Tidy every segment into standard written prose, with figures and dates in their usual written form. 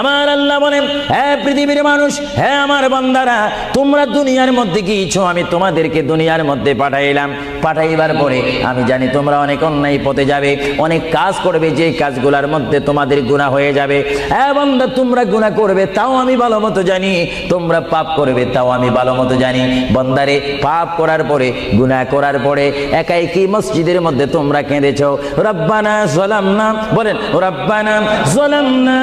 আমার আল্লাহ বলেন, হে পৃথিবীর মানুষ, হে আমার বান্দারা, তোমরা দুনিয়ার মধ্যে কি ইচ্ছো আমি তোমাদেরকে দুনিয়ার মধ্যে পাঠাইলাম। পাঠাইবার পরে আমি জানি তোমরা অনেক অন্যায় পথে যাবে, অনেক কাজ করবে, যে কাজগুলোর মধ্যে তোমাদের গুনাহ হয়ে যাবে। হ্যাঁ বান্দা, তোমরা গুনাহ করবে তাও আমি ভালো মতো জানি, তোমরা পাপ করবে তাও আমি ভালো মতো জানি। বান্দারে, পাপ করার পরে, গুনাহ করার পরে একাই কি মসজিদের মধ্যে তোমরা কেঁদেছো, রব্বানা যালামনা, বলেন রব্বানা যালামনা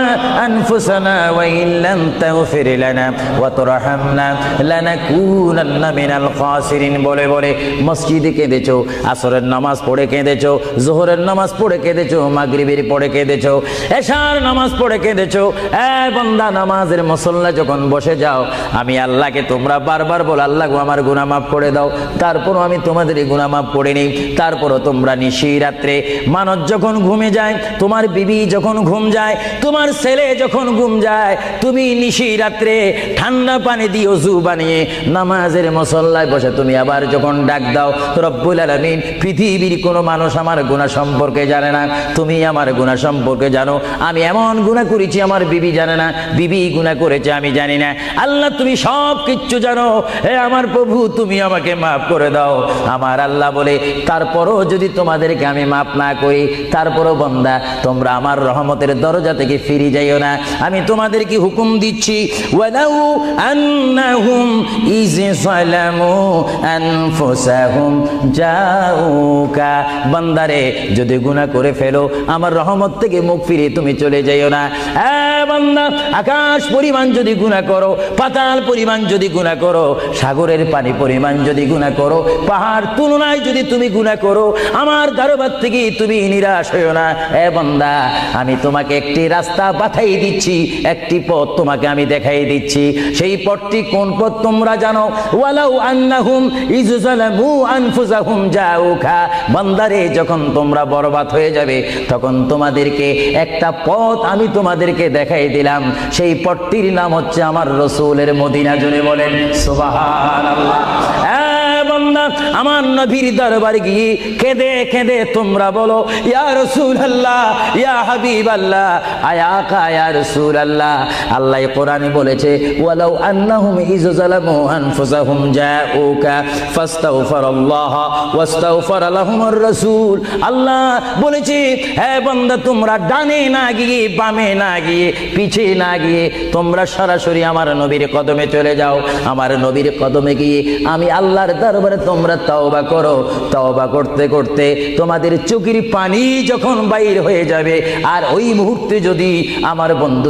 আনফুসানা ওয়া ইল্লাম তাগফির লানা ওয়া তুরহামনা লানাকুনান্না মিনাল খাসিরিন বলে বলে মসজিদে কেঁদেছো, আসরের নামাজ পড়ে কেঁদেছো, যোহরের নামাজ পড়ে কেঁদেছো, মাগরিবের পড়ে কেঁদেছো, এশার নামাজ পড়ে কেঁদেছো। বান্দা, নামাজের মুসল্লা যখন বসে যাও, আমি আল্লাহকে তোমরা বারবার বল, আল্লাহ গো আমার গুনাহ মাফ করে দাও। তারপরও আমি তোমাদের গুনাহ মাফ করে নেই। তারপরও তোমরা নিশি রাত্রে, মানুষ যখন ঘুমে যায়, তোমার বিবি যখন ঘুম যায়, তোমার ছেলে যখন ঘুম যায়, তুমি নিশি রাত্রে ঠান্ডা পানি দিয়ে ওযু বানিয়ে নামাজের মুসল্লায় বসে তুমি আবার যখন ডাক দাও, রব্বুল আলামিন, পৃথিবীর কোনো মানুষ আমার গুনাহ সম্পর্কে জানে না, তুমি আমার গুনাহ সম্পর্কে জানো। আমি এমন গুনাহ করেছি আমার বিবি জানে না, বিবি গুনাহ করেছে আমি জানি না। আল্লাহ, তুমি সব কিচ্ছু জানো। হে আমার প্রভু, তুমি আমাকে মাফ করে দাও। আমার আল্লাহ বলে, তারপরও যদি তোমাদেরকে আমি মাফ না করি, তারপরও বান্দা তোমরা আমার রহমতের দরজা থেকে ফিরে যাইও না। আমি তোমাদেরকে হুকুম দিচ্ছি, ওয়ালাউ আন্নাহুম ইয যালামু আনফুসাহুম জাউকা, বান্দারে যদি গুনাহ করে ফেলো, আমার রহমত থেকে মুখ ফিরে তুমি চলে যাইও না। বান্দা, আকাশ পরিমাণ যদি গুনাহ করো, পাতাল পরিমাণ যদি গুনাহ করো, সাগরের পানি পরিমাণ যদি গুনাহ করো, পাহাড় তুলনায় যদি তুমি গুনাহ করো, আমার দরবার থেকে তুমি নিরাশ হইও না। বান্দা, আমি তোমাকে একটি রাস্তা পাঠাই দিচ্ছি, একটি পথ তোমাকে আমি দেখাই দিচ্ছি। সেই পথটি কোন পথ তোমরা জানো? ওয়ালাউ আন্নাহুম ইয যালামু আনফুসাহুম জাউকা, বান্দারে, যখন তোমরা বরবাদ হয়ে যাবে, তখন তোমাদেরকে একটা পথ আমি তোমাদেরকে দেখাই দিলাম। সেই পথটির নাম হচ্ছে আমার রাসূলের মদিনা। জোরে বলেন সুবহানাল্লাহ। বান্দা, আমার নবীর দরবারে গিয়ে কেঁদে কেঁদে তোমরা বলো, ইয়া রাসূলুল্লাহ, ইয়া হাবিবাল্লাহ, আয়াকা ইয়া রাসূলুল্লাহ। আল্লাহ কোরআনে বলেছে, ওয়ালাউ আন্নাহুম ইয যালামু আনফুসাহুম জাউকা ফাস্তাগফিরুল্লাহ ওয়াস্তাগফার লাহুমুর রাসূল। আল্লাহ বলেছে, হে বান্দা, তোমরা ডানে না গিয়ে, বামে না গিয়ে, পিছে না গিয়ে, তোমরা সরাসরি আমার নবীর কদমে চলে যাও। আমার নবীর কদমে গিয়ে আমি আল্লাহর দরবারে তোমরা তওবা করো। তওবা করতে করতে তোমাদের চোখের পানি যখন বাইর হয়ে যাবে, আর ওই মুহূর্তে যদি আমার বন্ধু